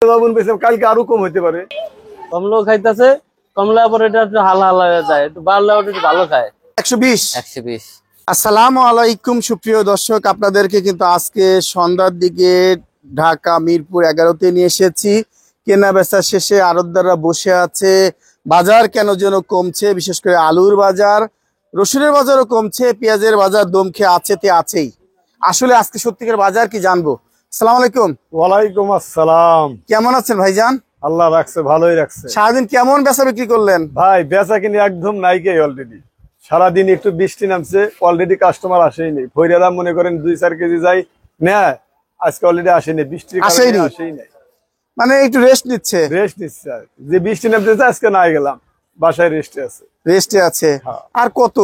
কালকে আরো কম হইতে পারে। কমলাও খাইতেছে, কমলা পরে এটা একটু হালকা হয়ে যায়, একটু বাড়লে একটু ভালো খায়। 120। আসসালামু আলাইকুম সুপ্রিয় দর্শক, আপনাদেরকে কিন্তু আজকে সন্ধ্যার দিকে ঢাকা মিরপুর 11-তে নিয়ে এসেছি। কেনা বেচা শেষে আড়তদাররা বসে আছে। বাজার কেন যেন কমছে, বিশেষ করে আলুর বাজার, রসুনের বাজারও কমছে, পেঁয়াজের বাজার দম খেয়ে আছে তে আছেই। আসলে আজকে সত্যিকার বাজার কি জানবো। আসসালামু আলাইকুম। ওয়ালাইকুম আসসালাম। কেমন আছেন ভাইজান? আল্লাহ রাখছে, ভালোই রাখছে। সারাদিন কেমন বেচা বিক্রি করলেন? ভাই বেচা কিনে একদম নাইকে অলরেডি। সারাদিন একটু বৃষ্টি নামছে, অলরেডি কাস্টমার আসেই নেই। ভৈরারা মনে করেন 2-4 কেজি যাই নেয়, আজকে অলরেডি আসেনি, বৃষ্টির কারণে আসেই নাই। মানে একটু রেস্ট নিচ্ছে। রেস্ট নিচ্ছে, যে বৃষ্টি নামতেছে আজকে নাই গেলাম, বাসায় রেস্টে আছে। রেস্টে আছে। আর কত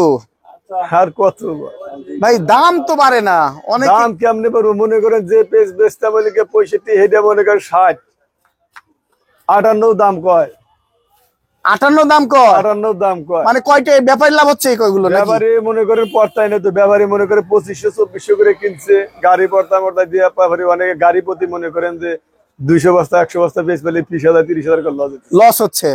ভাই দাম তো বাড়ে না, অনেক দাম কেমনে পারবো? মনে করেন যে পেজ বেচতে বলে 65, হেডে মনে করেন 60, 58 দাম কয়। 58 দাম কয়? 58 দাম কয়। মানে কয়টা ব্যাপারী লাভ হচ্ছে এই কয়গুলো? ব্যাপারী মনে করেন পর্তায় না তো, ব্যাপারী মনে করে 2500-2400 করে কিনছে। গাড়ি পর্তা দিয়ে ব্যাপারী অনেকে গাড়ি প্রতি মনে করেন যে 200 বস্তা 100 বস্তা বেচ পেলে 30,000-30,000 করে লস হচ্ছে।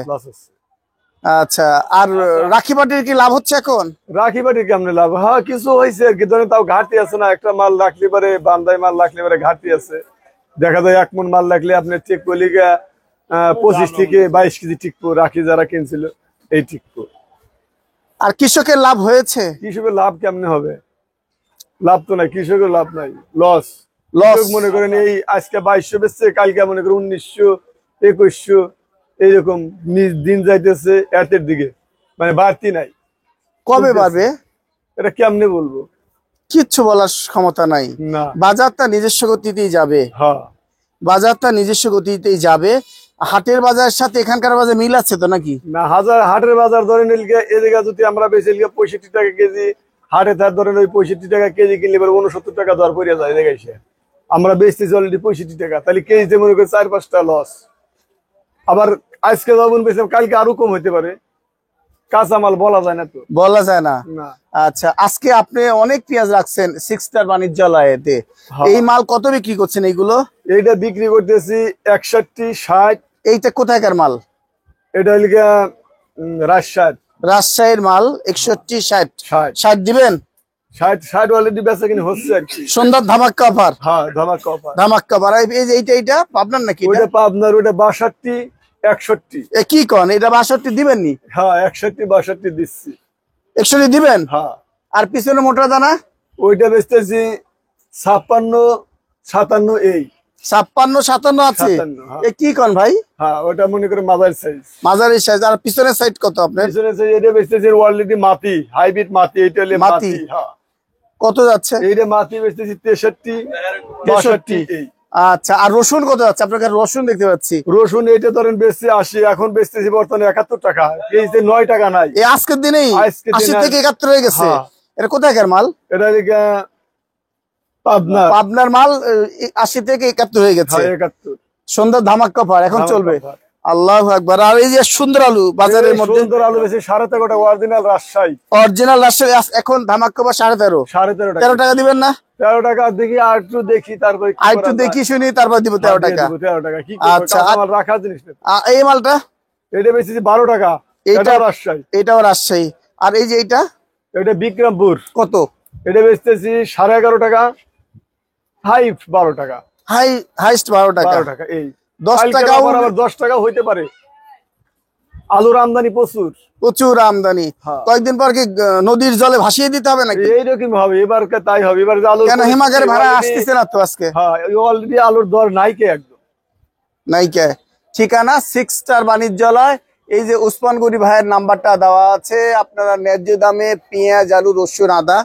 আচ্ছা, আর রাখি পাটির কি লাভ হচ্ছে এখন? রাখি পাটির কেমনে লাভ? হ্যাঁ কিছু হয়েছে আর কি, ধরেন তাও ঘাটতি আছে না। একটা মাল রাখলে পারে, বান্দায় মাল রাখলে পারে ঘাটতি আছে। দেখা যায় 1 মণ মাল রাখলে আপনি ঠিক করলে 25 থেকে 22 কেজি টিকবো। রাখি যারা কিনছিল এই টিকবো। আর কৃষকের লাভ হয়েছে? কৃষকের লাভ কেমনে হবে? লাভ তো নাই, কৃষকের লাভ নাই, লস। মনে করেন এই আজকে 2200 বেচছে, কালকে মনে করেন 1900, 2100, এইরকম দিন যাইতেছে এর দিকে, মানে বাড়তি নাই। কবে বাড়বে এটা কেমনে বলবো? কিচ্ছু বলার ক্ষমতা নাই। বাজারটা নিজস্ব গতিতেই যাবে। বাজারটা নিজস্ব গতিতেই যাবে। হাটের বাজারের সাথে এখানকার বাজার মিল আছে তো নাকি? না, হাটের বাজার ধরেন এদিকে যদি আমরা বেশি 65 টাকা কেজি, হাটে তার ধরেন ওই 65 টাকা কেজি কিনলে 69 টাকা দর পড়ে যায়। এদিকে আমরা বেচতেছি অলরেডি 65 টাকা, তাহলে কেজিতে মনে করি 4-5 টাকা লস। আবার আজকে যখন বেচলাম কালকে আরো কম হইতে পারে। কাঁচামাল বলা যায় না তো, বলা যায় না। আচ্ছা, আজকে আপনি অনেক পেঁয়াজ রাখছেন 6 স্টার বাণিজ্যালয়েতে, এই মাল কত বিক্রি করছেন? এইগুলো এইটা বিক্রি করতেছি 61, 60। এইটা কোথাকার মাল? এটা হল রাজশাহীর মাল। 61, 60 দিবেন? 60 অলরেডি বেচা কিনে হচ্ছে আর কি। সুন্দর ধামাক্কা অফার। হ্যাঁ ধামাক্কা অফার। ধামাক্কা অফার। এই যে এইটা পাবনার নাকি? ওটা পাবনার, ওটা 62, 61। কি কোন এটা 62 দিবেন নি? হ্যাঁ 61, 62 দিচ্ছি। 61 দিবেন? হ্যাঁ। আর পিছনে মোটা দানা ওইটা বেচতেছি 56, 57। এই 56, 57 আছে। কি কোন ভাই? হ্যাঁ ওটা মনে করে মাঝারি সাইজ। মাঝারি সাইজ। আর পিছনের সাইড কত আপনার? পিছনের সাইজ এটা বেচতেছি অলরেডি মাটি, হাইব্রিড মাটি। এটা হলো মাটি। হ্যাঁ কত যাচ্ছে? এইটা মাটি বেচতেছি 63, 62। এই আচ্ছা, আর রসুন কত যাচ্ছে? আপনার কাছে রসুন দেখতে পাচ্ছি। রসুন এইটা ধরেন বেচছি 80, এখন বেচতেছি বর্তমানে 71 টাকা কেজিতে। 9 টাকা নাই এই আজকের দিনেই 80 থেকে 71 হয়ে গেছে। এটা কোথাকার মাল? এটা পাবনার মাল। 80 থেকে 71 হয়ে গেছে। 71। সুন্দর ধামাক্কা অফার এখন চলবে। আল্লাহু আকবার। আর এই যে সুন্দর আলু বাজারের মধ্যে, সুন্দর আলু বেশি 13.5 টাকা অরিজিনাল রাজশাহী। অরিজিনাল রাজশাহী এখন ধামাক্কা অফার 13.5। 13 টাকা দিবেন না? 13 টাকা দেখি, আর একটু দেখি, তারপর আর একটু দেখি শুনি, তারপর দিব 13 টাকা। 13 টাকা কি আচ্ছা, রাখার জিনিস না। এই মালটা এটা বেশি 12 টাকা। এটা রাজশাহী। এটাও রাজশাহী। আর এই যে এটা বিক্রমপুর। কত? এটা বেচতেছি 11.5 টাকা, হাই 12 টাকা। হাইস্ট 12 টাকা। এই 10 টাকা, আবার 10 টাকা হইতে পারে। আলুর আমদানি প্রচুর আমদানি। কয়েকদিন পর কি নদীর জলে ভাসিয়ে দিতে হবে নাকি? এইরকম হবে এবার, তাই হবে এবার। আলু কেন হিমাগারে ভাড়া আসতেছে না তো আজকে? হ্যাঁ অলরেডি আলুর দর নাইকে, একদম নাইকে। ঠিকানা 6 স্টার বাণিজ্যালয়। এই যে উসমান গনি ভাইয়ের নাম্বারটা দেওয়া আছে, আপনারা ন্যায্য দামে পেঁয়াজ, আলু, রসুন, আদা,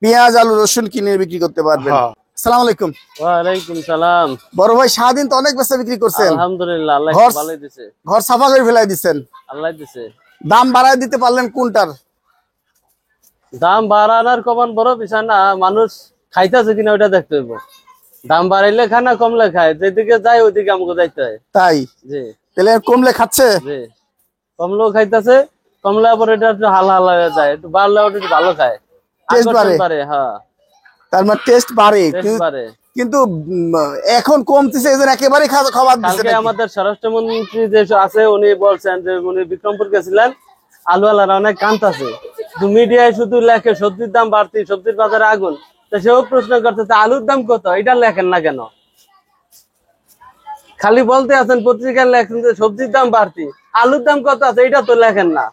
পেঁয়াজ, আলু, রসুন কিনে বিক্রি করতে পারবেন। আসসালামু আলাইকুম। ওয়ালাইকুম সালাম। বড় ভাই সারাদিন তো অনেক বেচা বিক্রি করছেন। আলহামদুলিল্লাহ, আল্লাহ ভালোই দিয়েছে। ঘর সাফা করে ফেলাই দিবেন। আল্লাহ দিয়েছে। দাম বাড়ায় দিতে পারলেন কোনটার? দাম বাড়ানোর কমান বড় বিষয় না, মানুষ খাইতেছে কিনা ওইটা দেখতে হইব। দাম বাড়াইলে খায় না কমলে খায়, যেদিকে যায় ওইদিকে আমাকে যাইতে হয়। তাই? জি। তাহলে কমলে খাচ্ছে? জি, কমলেও খাইতেছে, কমলে আবার এটা একটু হালকা হয়ে যায়, একটু বাড়লে একটু ভালো খায়। টেস্ট বাড়ে। হ্যাঁ, তার মানে টেস্ট বাড়ে। কিন্তু এখন কমতেছে, এদের একেবারে খাবার দিচ্ছে কালকে নাকি? আমাদের স্বরাষ্ট্রমন্ত্রী যে আছে উনি বলছেন যে উনি বিক্রমপুর গেছিলেন, আলুওয়ালারা অনেক কাঁদতাছে, মিডিয়ায় শুধু লেখে সবজির দাম বাড়তি, সবজির বাজারে আগুন। তো সেও প্রশ্ন করতেছে আলুর দাম কত, এটা লেখেন না কেন? খালি বলতে আছেন পত্রিকায় লেখেন যে সবজির দাম বাড়তি, আলুর দাম কত আছে এটা তো লেখেন না।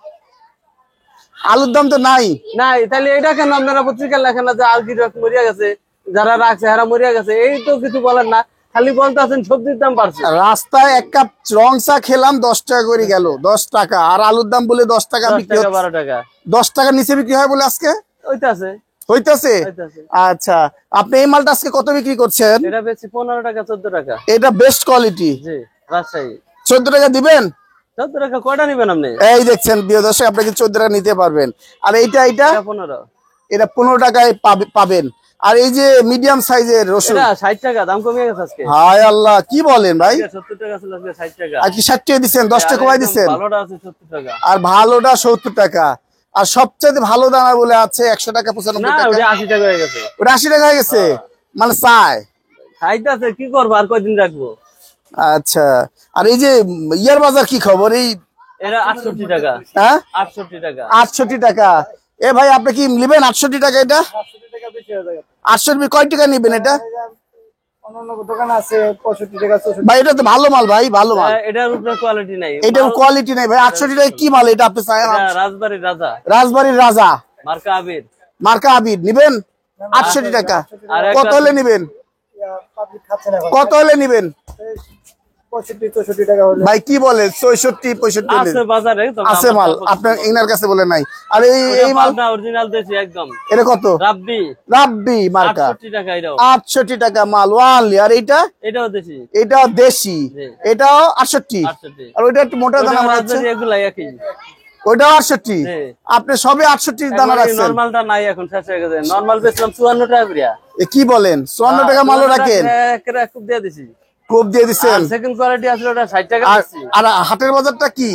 আলুর দাম তো নাই। নাই, তাহলে এটা কেন আপনারা পত্রিকায় লেখেন না যে আর কি মরিয়া গেছে, যারা রাখছে এরা মরিয়া গেছে, এই তো কিছু বলেন না, খালি বলতে আছেন সবজির দাম বাড়ছে। রাস্তায় এক কাপ রং চা খেলাম 10 টাকা করে গেল, 10 টাকা। আর আলুর দাম বলে 10 টাকা 10 বিক্রি টাকা হচ্ছে। 12 টাকা 10 টাকার নিচে বিক্রি হয় বলে আজকে ওইটাছে হইতাছে। ওইটাছে। আচ্ছা, আপনি এই মালটা আজকে কত বিক্রি করছেন? এটা বেশি 15 টাকা 14 টাকা। এটা বেস্ট কোয়ালিটি। জি, রাজশাহী 14 টাকা দিবেন? 14 টাকা কয়টা নিবেন আপনি? এই দেখছেন প্রিয় দর্শক, আপনি কি 14 টাকা নিতে পারবেন। আর এইটা এটা 15। এটা 15 টাকায় পাবেন। আর এই যে মিডিয়াম সাইজের রসুন, এটা 60 টাকা, দাম কমিয়ে গেছে আজকে। হায় আল্লাহ, কি বলেন ভাই? 70 টাকা ছিল, আজকে 60 টাকা। আর কি 60 টাকা দিচ্ছেন? 10 টাকা কমাই দিচ্ছেন। ভালোটা আছে 70 টাকা। আর ভালোটা 70 টাকা। আর সবচেয়ে ভালো দানা বলে আছে 100 টাকা 95 না, টাকা। ওটা 80 টাকা হয়ে গেছে। ওটা 80 টাকা হয়ে গেছে, মানে চায়। খাইতেছে, কি করবো আর কয়দিন রাখবো। আচ্ছা, আর এই যে ইয়ার বাজার কি খবর? এই এটা 68 টাকা। হ্যাঁ 68 টাকা। 68 টাকা। এ ভাই, আপনি কি নেবেন 68 টাকা? এটা 68 কয় টাকা নেবেন এটা? দোকান আছে 65 টাকা 64 ভাই এটা তো ভালো মাল ভাই, ভালো মাল। এটার উপরে কোয়ালিটি নাই। এটার কোয়ালিটি নাই ভাই। 68 টাকা কি মাল এটা আপনি চান? এটা রাজবাড়ির রাজা, রাজবাড়ির রাজা মার্কা আবির। মার্কা আবির নিবেন 68 টাকা। আর কত হলে নিবেন? কত হলে নিবেন 65 64 টাকা হলে ভাই? কি বলে 64 65 আছে বাজারে, তবে আছে মাল আপনার এনার কাছে বলে নাই। আর এই মাল অরিজিনাল দেশি একদম। এটা কত? রাব্বি রাব্বি মার্কা 68 টাকা। এটাও 68 টাকা মাল ওয়ানলি। আর এইটা? এটাও দেশি। এটাও দেশি, জি। এটাও 68। 68। আর ওইটা একটু মোটা দানা মনে হচ্ছে, রাজবাড়ি এগুলাই একই। ওইটাও 68। জি। আপনি সবে 68 দানা রাখছেন। নরমালটা নাই, এখন শেষ হয়ে গেছে। নরমাল বেচলাম 54 টাকা করিয়া। এ কি বলেন? 54 টাকা মালও রাখেন? এক খুব দিয়ে দিছি। কোপ দিয়ে দিচ্ছেন। সেকেন্ড কোয়ালিটি আসলে ওটা 60 টাকা আর দিছি। আর হাটের বাজারটা কি?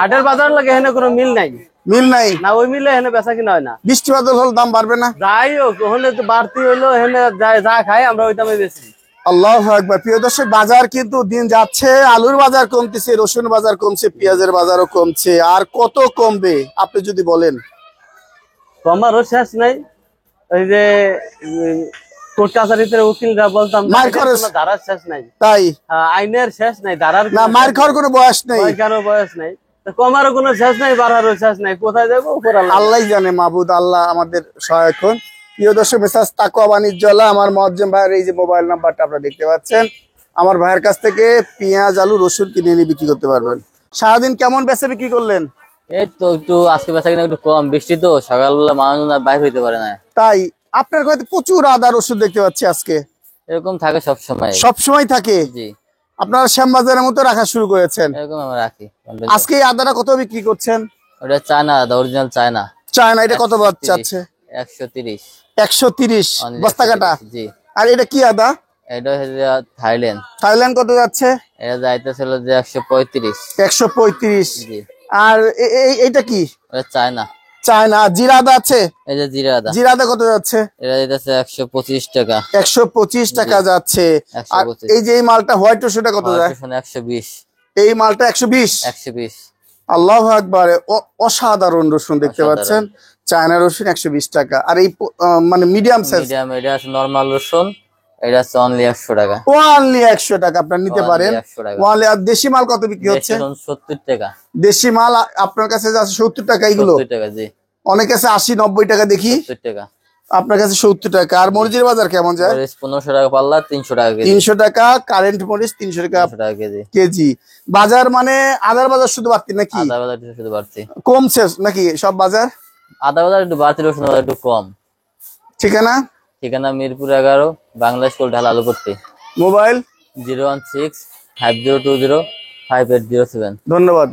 হাটের বাজার লাগে এখানে কোনো মিল নাই। মিল নাই? না, ওই মিলে এখানে বেচা কিনা হয় না। বৃষ্টি বাদল হলে দাম বাড়বে না? যাই হোক, ওখানে তো বাড়তি হইলো, এখানে যা খাই আমরা ওই দামে বেশি। আল্লাহু আকবার। প্রিয় দর্শক, বাজার কিন্তু দিন যাচ্ছে, আলুর বাজার কমতেছে, রসুন বাজার কমছে, পেঁয়াজের বাজারও কমছে। আর কত কমবে আপনি যদি বলেন? কমারও শেষ নাই। ওই যে কোর্ট কাছারিতে উকিলরা বলতাম মার খরচ ধারার শেষ নাই। তাই আইনের শেষ নাই, ধারার না, মার খাওয়ার কোনো বয়স নেই, কারো বয়স নাই। কমারও কোনো শেষ নাই, বাড়ারও শেষ নাই। কোথায় যাবো উপর আল্লাহ। আল্লাহ জানে, মাহবুদ আল্লাহ আমাদের সহায়ক হন। প্রিয় দর্শক, মেসাজ তাকওয়া বাণিজ্যলা, আমার মুয়াজ্জম ভাইয়ের এই যে মোবাইল নাম্বারটা আপনারা দেখতে পাচ্ছেন, আমার ভাইয়ের কাছ থেকে পেঁয়াজ আলু রসুন কিনে নিয়ে বিক্রি করতে পারবেন। সারাদিন কেমন বেচা বিক্রি করলেন? এই তো একটু আজকে বেচা কিনা একটু কম, বৃষ্টি তো সকালবেলা মানুষ আর বাইরে হইতে পারে না। তাই আপনার কাছে প্রচুর আদা রসুন দেখতে পাচ্ছি আজকে। এরকম থাকে সব সময়। সব সময় থাকে? জি, আপনারা শ্যামবাজারের মতো রাখা শুরু করেছেন। এরকম আমরা রাখি। আজকে এই আদাটা কত বিক্রি করছেন? ওটা চায়না আদা, অরিজিনাল চায়না। চায়না, এটা কত বাদ চাচ্ছে? 130। 130 বস্তা কাটা। জি। আর এটা কি আদা? এটা হচ্ছে থাইল্যান্ড। থাইল্যান্ড কত যাচ্ছে? এটা যাইতেছিল যে 135। 135। জি। আর এইটা কি? ওটা চায়না। চায়না। জিরা আদা আছে? এই যে জিরা আদা, জিরা আদা কত যাচ্ছে? এটা যাইতেছে 125 টাকা। 125 টাকা যাচ্ছে। আর 125। এই যে এই মালটা হোয়াইট রসুনটা কত যায়? 120। এই মালটা 120। 120। আল্লাহু আকবার, অসাধারণ রসুন দেখতে অসাধারণ। পাচ্ছেন। চায়না রসুন 120 টাকা। আর এই মানে মিডিয়াম সাইজ মিডিয়াম এটা আছে নরমাল রসুন, এটা আছে অনলি 100 টাকা। ওয়ানলি 100 টাকা আপনার নিতে Only পারেন। 100 টাকা। ওয়ানলি। আর দেশি মাল কত বিক্রি হচ্ছে? 70 টাকা। দেশি মাল আপনার কাছে আছে 70 টাকা। এগুলো 70 টাকা। জি, অনেক কাছে 80 90 টাকা দেখি, 70 টাকা। আপনার কাছে 70 টাকা। আর মরিচের বাজার কেমন যায়? মরিচ 1500 টাকা পাল্লা, 300 টাকা কেজি। 300 টাকা কারেন্ট মরিচ, 300 টাকা 300 টাকা কেজি। কেজি। বাজার মানে আদার বাজার শুধু বাড়তি নাকি আদা বাজার একটু শুধু বাড়ছে। কমছে নাকি সব বাজার? আদা বাজার একটু বাড়ছে, রসুন বাজার একটু কম। ঠিকানা? ঠিকানা মিরপুর 11, বাংলা স্কুল, ঢালা আলুপট্টি। মোবাইল? 016 5020 5807। ধন্যবাদ।